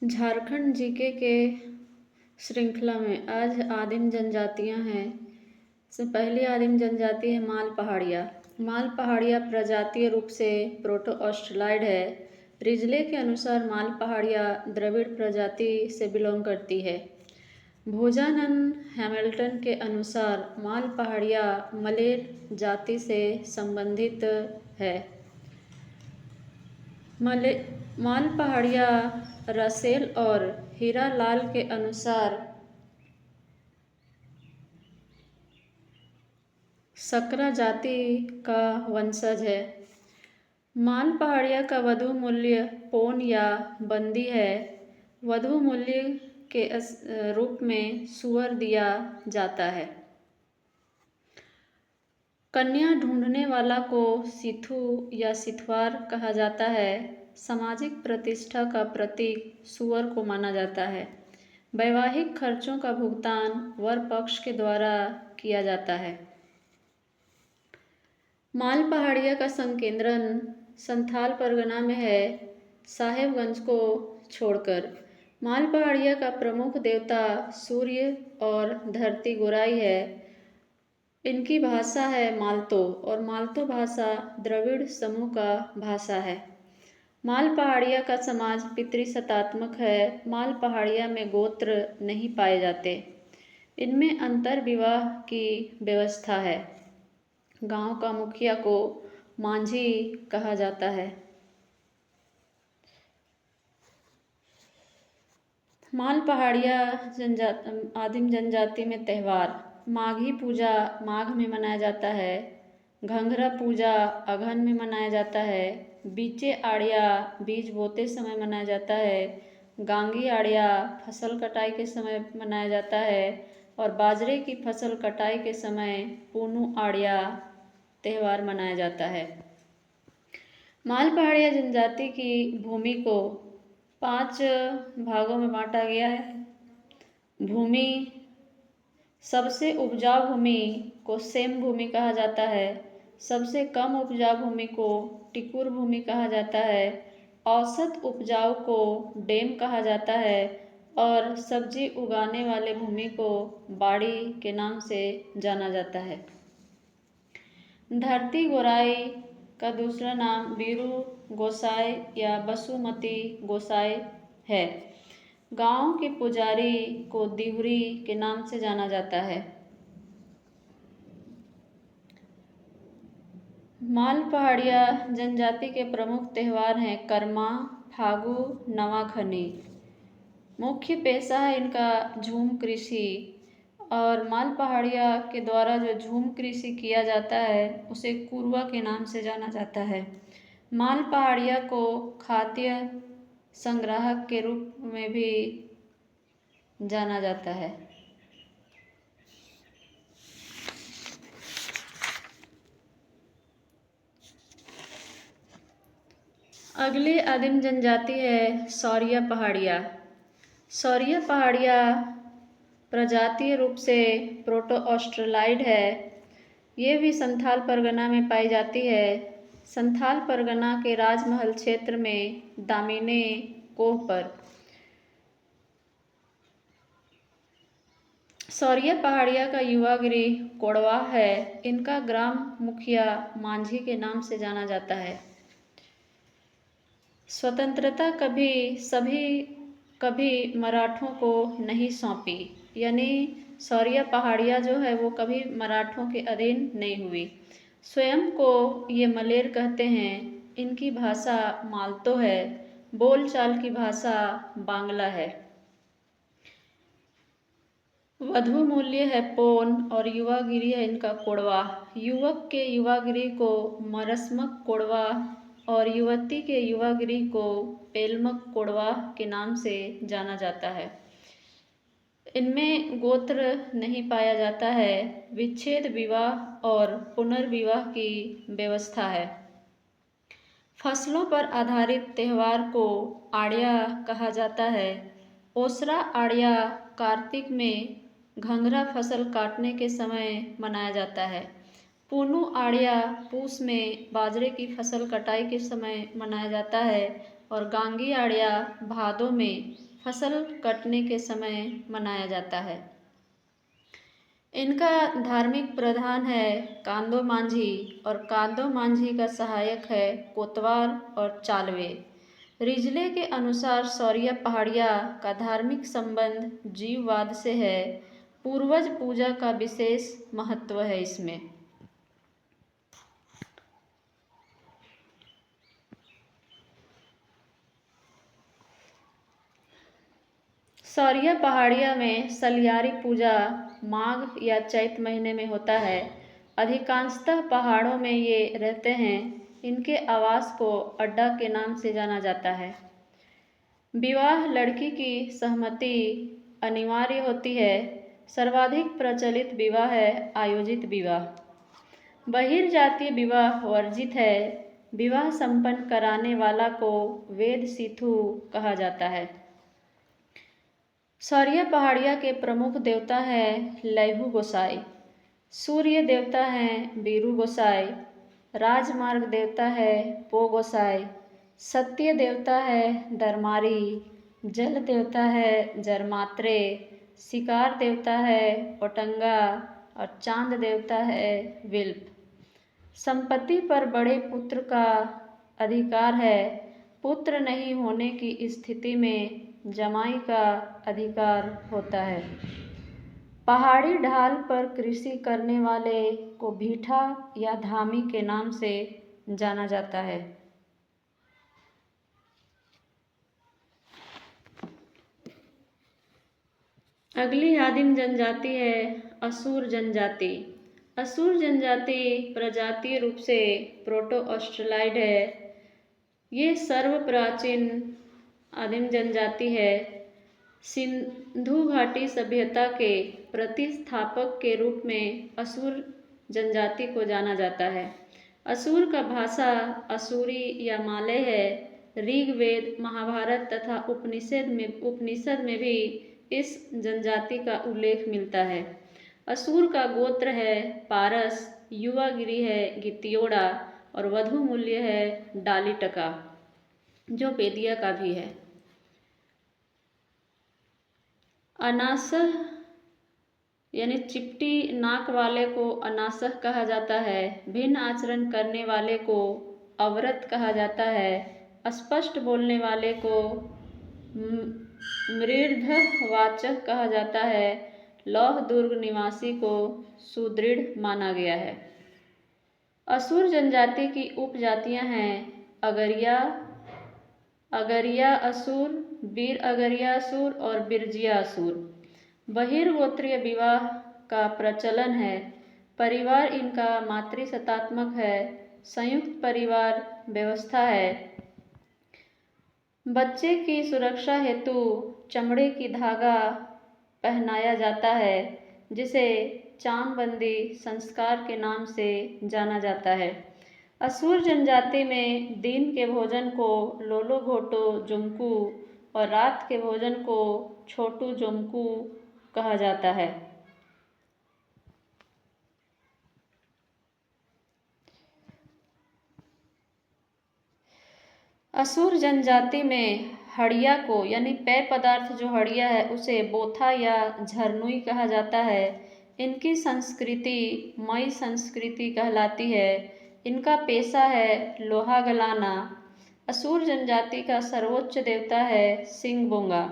Jharkhand GK के श्रृंखला में आज आदिम जनजातियां हैं। सबसे पहली आदिम जनजाति है माल पहाड़िया। माल पहाड़िया प्रजातीय रूप से प्रोटो ऑस्ट्रेलॉइड है। रिजले के अनुसार माल पहाड़िया द्रविड़ प्रजाति से बिलोंग करती है। भोजानंद हैमिल्टन के अनुसार माल पहाड़िया मलेर जाति से संबंधित है। माल पहाड़िया रसेल और हीरालाल के अनुसार सकरा जाति का वंशज है। माल पहाड़िया का वधु मूल्य पौन या बंदी है। वधु मूल्य के रूप में सुअर दिया जाता है। कन्या ढूंढने वाला को सिथु या सिथवार कहा जाता है। सामाजिक प्रतिष्ठा का प्रतीक सुअर को माना जाता है। वैवाहिक खर्चों का भुगतान वर पक्ष के द्वारा किया जाता है। माल पहाड़िया का संकेंद्रण संथाल परगना में है, साहेबगंज को छोड़कर। माल पहाड़िया का प्रमुख देवता सूर्य और धरती गोराई है। इनकी भाषा है मालतो और मालतो भाषा द्रविड़ समूह का भाषा है। माल पहाड़िया का समाज पितृसत्तात्मक है। माल पहाड़िया में गोत्र नहीं पाए जाते। इनमें अंतर विवाह की व्यवस्था है। गांव का मुखिया को मांझी कहा जाता है। माल पहाड़िया आदिम जनजाति में त्यौहार माघी पूजा माघ में मनाया जाता है। घंघरा पूजा अगहन में मनाया जाता है। बीचे आड़िया बीज बोते समय मनाया जाता है। गांगी आड़िया फसल कटाई के समय मनाया जाता है और बाजरे की फसल कटाई के समय पूनू आड़िया त्यौहार मनाया जाता है। माल पहाड़िया जनजाति की भूमि को 5 भागों में बांटा गया है। भूमि सबसे उपजाऊ भूमि को सेम भूमि कहा जाता है। सबसे कम उपजाऊ भूमि को टिकुर भूमि कहा जाता है। औसत उपजाऊ को डेम कहा जाता है और सब्जी उगाने वाले भूमि को बाड़ी के नाम से जाना जाता है। धरती गोराई का दूसरा नाम वीरू गोसाई या बसुमती गोसाई है। गांव के पुजारी को दिहुरी के नाम से जाना जाता है। माल पहाड़िया जनजाति के प्रमुख त्यौहार हैं कर्मा, फागु, नवाखनी। मुख्य पेशा है इनका झूम कृषि और माल पहाड़िया के द्वारा जो झूम कृषि किया जाता है उसे कुरवा के नाम से जाना जाता है। माल पहाड़िया को खाद्य संग्राहक के रूप में भी जाना जाता है। अगली आदिम जनजाति है सौरिया पहाड़िया। सौरिया पहाड़िया प्रजातीय रूप से प्रोटो ऑस्ट्रेलॉइड है। ये भी संथाल परगना में पाई जाती है। संथाल परगना के राजमहल क्षेत्र में दामिने कोह पर। सौरिया पहाड़िया का युवा गृह कोड़वा है। इनका ग्राम मुखिया मांझी के नाम से जाना जाता है। स्वतंत्रता कभी मराठों को नहीं सौंपी, यानी सौरिया पहाड़िया जो है वो कभी मराठों के अधीन नहीं हुई। स्वयं को ये मलेर कहते हैं। इनकी भाषा मालतो है। बोलचाल की भाषा बांग्ला है। वधु मूल्य है पौन और युवा गिरी है इनका कोड़वा। युवक के युवा गिरी को मरस्मक कोड़वा और युवती के युवा गृह को पेलमक कोड़वा के नाम से जाना जाता है। इनमें गोत्र नहीं पाया जाता है। विच्छेद विवाह और पुनर्विवाह की व्यवस्था है। फसलों पर आधारित त्यौहार को आड़िया कहा जाता है। ओसरा आड़िया कार्तिक में घंघरा फसल काटने के समय मनाया जाता है। पूनू आड़िया पूस में बाजरे की फसल कटाई के समय मनाया जाता है और गांगी आड़िया भादों में फसल कटने के समय मनाया जाता है। इनका धार्मिक प्रधान है कांदो मांझी और कांदो मांझी का सहायक है कोतवाल और चालवे। रिजले के अनुसार सौरिया पहाड़िया का धार्मिक संबंध जीववाद से है। पूर्वज पूजा का विशेष महत्व है इसमें। सौरिया पहाड़िया में सलियारी पूजा माघ या चैत महीने में होता है। अधिकांशतः पहाड़ों में ये रहते हैं। इनके आवास को अड्डा के नाम से जाना जाता है। विवाह लड़की की सहमति अनिवार्य होती है। सर्वाधिक प्रचलित विवाह है आयोजित विवाह। बहिर्जातीय विवाह वर्जित है। विवाह संपन्न कराने वाला को वेद सिथु कहा जाता है। सौरिया पहाड़िया के प्रमुख देवता हैं लैहू गोसाई। सूर्य देवता हैं बीरू गोसाई। राजमार्ग देवता है पो गोसाई। सत्य देवता है दरमारी। जल देवता है जरमात्रे। शिकार देवता है ओटंगा और चांद देवता है विल्प। संपत्ति पर बड़े पुत्र का अधिकार है। पुत्र नहीं होने की स्थिति में जमाई का अधिकार होता है। पहाड़ी ढाल पर कृषि करने वाले को भीठा या धामी के नाम से जाना जाता है। अगली आदिम जनजाति है असुर जनजाति। असुर जनजाति प्रजातीय रूप से प्रोटो ऑस्ट्रेलॉइड है। ये सर्व प्राचीन आदिम जनजाति है। सिंधु घाटी सभ्यता के प्रतिस्थापक के रूप में असुर जनजाति को जाना जाता है। असुर का भाषा असुरी या मालय है। ऋग्वेद महाभारत तथा उपनिषद में भी इस जनजाति का उल्लेख मिलता है। असुर का गोत्र है पारस। युवागिरी है गितियोड़ा और वधु मूल्य है डालीटका जो बेदिया का भी है। अनासह यानी चिपटी नाक वाले को अनासह कहा जाता है। भिन्न आचरण करने वाले को अवरत कहा जाता है। स्पष्ट बोलने वाले को मृद्धवाचक कहा जाता है। लौह दुर्ग निवासी को सुदृढ़ माना गया है। असुर जनजाति की उपजातियां हैं अगरिया असुर, बीर अगरिया असुर और बिरजिया असुर। बहिर्गोत्रीय विवाह का प्रचलन है। परिवार इनका मातृसत्तात्मक है। संयुक्त परिवार व्यवस्था है। बच्चे की सुरक्षा हेतु चमड़े की धागा पहनाया जाता है जिसे चामबंदी संस्कार के नाम से जाना जाता है। असुर जनजाति में दिन के भोजन को लोलो घोटो जुमकू और रात के भोजन को छोटू जुमकू कहा जाता है। असुर जनजाति में हड़िया को यानी पेय पदार्थ जो हड़िया है उसे बोथा या झरनुई कहा जाता है। इनकी संस्कृति मई संस्कृति कहलाती है। इनका पेशा है लोहा गलाना। असुर जनजाति का सर्वोच्च देवता है सिंगबोंगा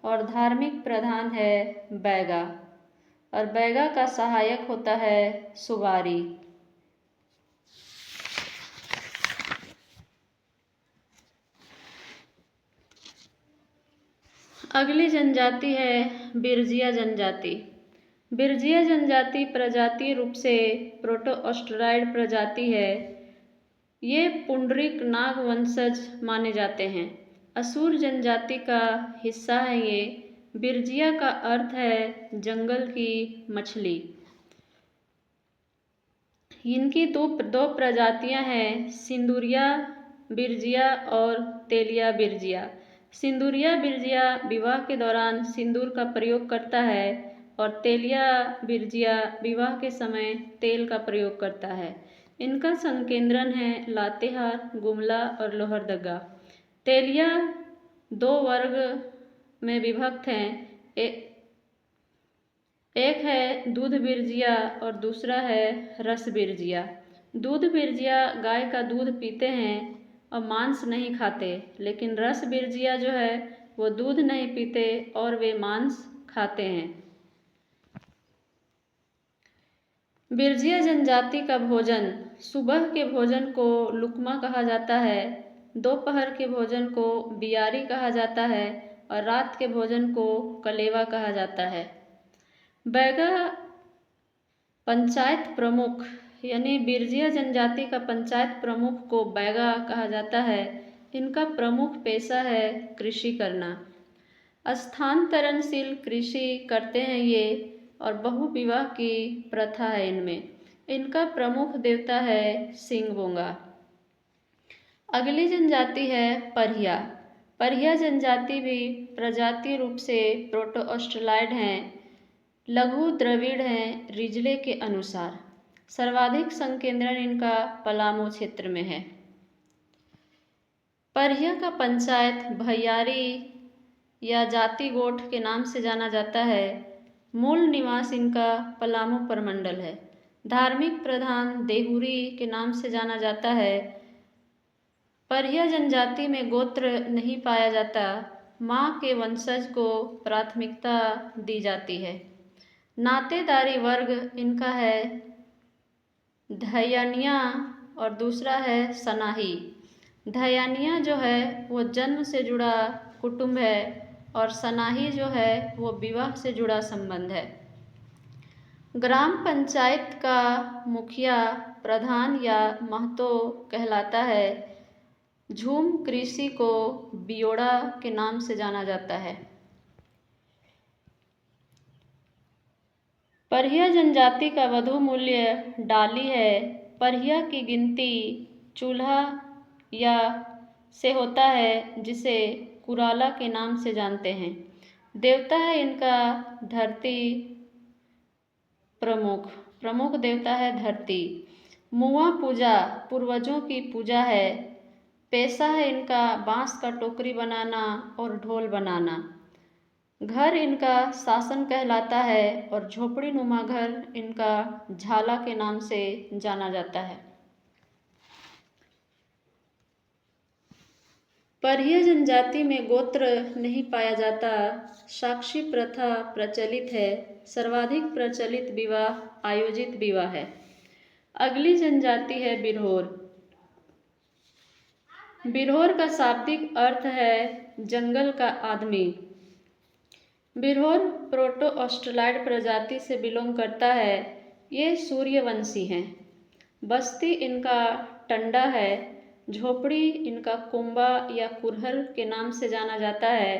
और धार्मिक प्रधान है बैगा और बैगा का सहायक होता है सुबारी। अगली जनजाति है बिरजिया जनजाति। बिरजिया जनजाति प्रजातीय रूप से प्रोटो ऑस्ट्रेलॉइड प्रजाति है। ये पुंडरीक नाग वंशज माने जाते हैं। असुर जनजाति का हिस्सा है ये। बिरजिया का अर्थ है जंगल की मछली। इनकी दो प्रजातियां हैं सिंदूरिया बिरजिया और तेलिया बिरजिया। सिंदूरिया बिरजिया विवाह के दौरान सिंदूर का प्रयोग करता है और तेलिया बिरजिया विवाह के समय तेल का प्रयोग करता है। इनका संकेंद्रण है लातेहार, गुमला और लोहरदगा। तेलिया 2 वर्ग में विभक्त हैं। एक है दूध बिरजिया और दूसरा है रस बिरजिया। दूध बिरजिया गाय का दूध पीते हैं और मांस नहीं खाते, लेकिन रस बिरजिया जो है वो दूध नहीं पीते और वे मांस खाते हैं। बिरजिया जनजाति का भोजन, सुबह के भोजन को लुकमा कहा जाता है, दोपहर के भोजन को बियारी कहा जाता है और रात के भोजन को कलेवा कहा जाता है। बैगा पंचायत प्रमुख यानी बिरजिया जनजाति का पंचायत प्रमुख को बैगा कहा जाता है। इनका प्रमुख पेशा है कृषि करना। स्थानांतरणशील कृषि करते हैं ये और बहुविवाह की प्रथा है इनमें। इनका प्रमुख देवता है सिंगबोंगा। अगली जनजाति है परिया। परिया जनजाति भी प्रजातीय रूप से प्रोटो ऑस्ट्रेलॉइड हैं, लघु द्रविड़ हैं रिजले के अनुसार। सर्वाधिक संकेंद्रण इनका पलामू क्षेत्र में है। परिया का पंचायत भैयारी या जाति गोठ के नाम से जाना जाता है। मूल निवास इनका पलामू प्रमंडल है। धार्मिक प्रधान देहुरी के नाम से जाना जाता है। परिया जनजाति में गोत्र नहीं पाया जाता। माँ के वंशज को प्राथमिकता दी जाती है। नातेदारी वर्ग इनका है धयानिया और दूसरा है सनाही। धयानिया जो है वो जन्म से जुड़ा कुटुंब है और सनाही जो है वो विवाह से जुड़ा संबंध है। ग्राम पंचायत का मुखिया प्रधान या महतो कहलाता है। झूम कृषि को बियोड़ा के नाम से जाना जाता है। परिया जनजाति का वधु मूल्य डाली है। परिया की गिनती चूल्हा या से होता है, जिसे कुराला के नाम से जानते हैं। देवता है इनका धरती। प्रमुख देवता है धरती। मुआ पूजा पूर्वजों की पूजा है। पेशा है इनका बांस का टोकरी बनाना और ढोल बनाना। घर इनका शासन कहलाता है और झोपड़ी नुमा घर इनका झाला के नाम से जाना जाता है। परिया जनजाति में गोत्र नहीं पाया जाता। साक्षी प्रथा प्रचलित है। सर्वाधिक प्रचलित विवाह आयोजित विवाह है। अगली जनजाति है बिरहोर। बिरहोर का शाब्दिक अर्थ है जंगल का आदमी। बिरहोर प्रोटो ऑस्ट्रेलॉइड प्रजाति से बिलोंग करता है। ये सूर्यवंशी हैं। बस्ती इनका टंडा है। झोपड़ी इनका कुंबा या कुरहल के नाम से जाना जाता है।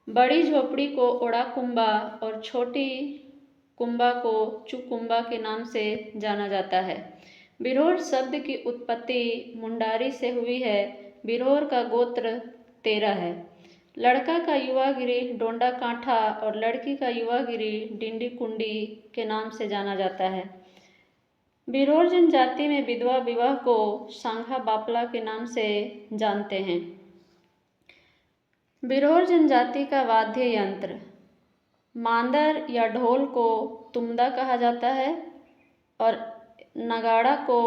बड़ी झोपड़ी को ओड़ा कुंबा और छोटी कुंबा को चुकुंबा के नाम से जाना जाता है। बिरहोर शब्द की उत्पत्ति मुंडारी से हुई है। बिरहोर का गोत्र तेरा है। लड़का का युवागिरी डोंडा कांठा और लड़की का युवागिरी डिंडी कुंडी के नाम से जाना जाता है। बिरहोर जनजाति में विधवा विवाह को सांघा बापला के नाम से जानते हैं। बिरहोर जनजाति का वाद्य यंत्र मांदर या ढोल को तुम्दा कहा जाता है और नगाड़ा को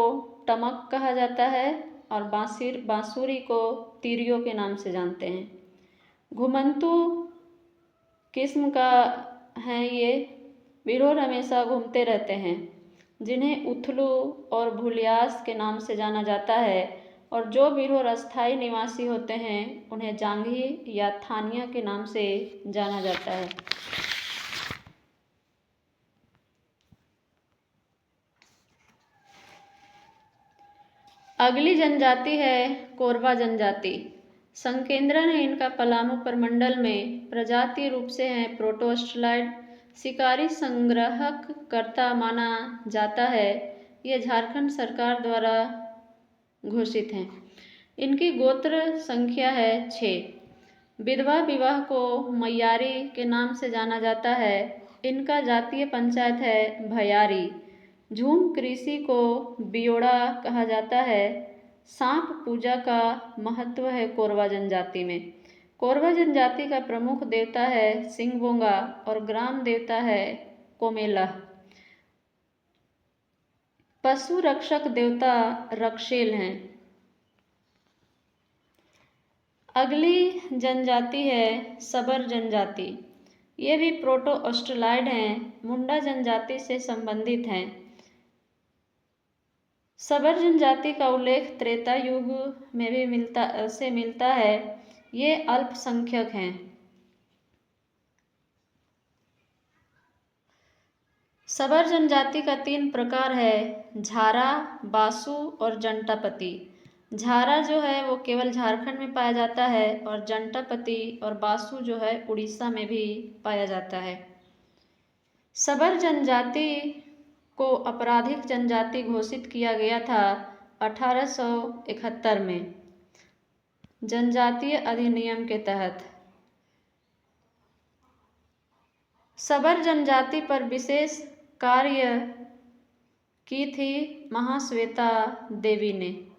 टमक कहा जाता है और बांसुरी को तिरियो के नाम से जानते हैं। घुमंतु किस्म का है ये। बिरहोर हमेशा घूमते रहते हैं, जिन्हें उथलू और भुलियास के नाम से जाना जाता है। और जो बिरहोर अस्थायी निवासी होते हैं उन्हें जांघी या थानिया के नाम से जाना जाता है। अगली जनजाति है कोरवा जनजाति। संकेंद्रण है इनका पलामू प्रमंडल में। प्रजातीय रूप से है प्रोटो ऑस्ट्रेलॉइड। शिकारी संग्राहक कर्ता माना जाता है। ये झारखंड सरकार द्वारा घोषित हैं। इनकी गोत्र संख्या है 6। विधवा विवाह को मैयारी के नाम से जाना जाता है। इनका जातीय पंचायत है भयारी। झूम कृषि को बियोड़ा कहा जाता है। सांप पूजा का महत्व है कोरवा जनजाति में। कोरवा जनजाति का प्रमुख देवता है सिंगबोंगा और ग्राम देवता है कोमेला। पशु रक्षक देवता रक्षेल हैं। अगली जनजाति है सबर जनजाति। ये भी प्रोटो ऑस्ट्रेलॉइड हैं, मुंडा जनजाति से संबंधित हैं। सबर जनजाति का उल्लेख त्रेता युग में भी मिलता है। ये अल्पसंख्यक हैं। सबर जनजाति का 3 प्रकार है, झारा, बासु और जंटापति। झारा जो है वो केवल झारखंड में पाया जाता है और जंटापति और बासु जो है उड़ीसा में भी पाया जाता है। सबर जनजाति को आपराधिक जनजाति घोषित किया गया था 1871 में जनजातीय अधिनियम के तहत। सबर जनजाति पर विशेष कार्य की थी महाश्वेता देवी ने।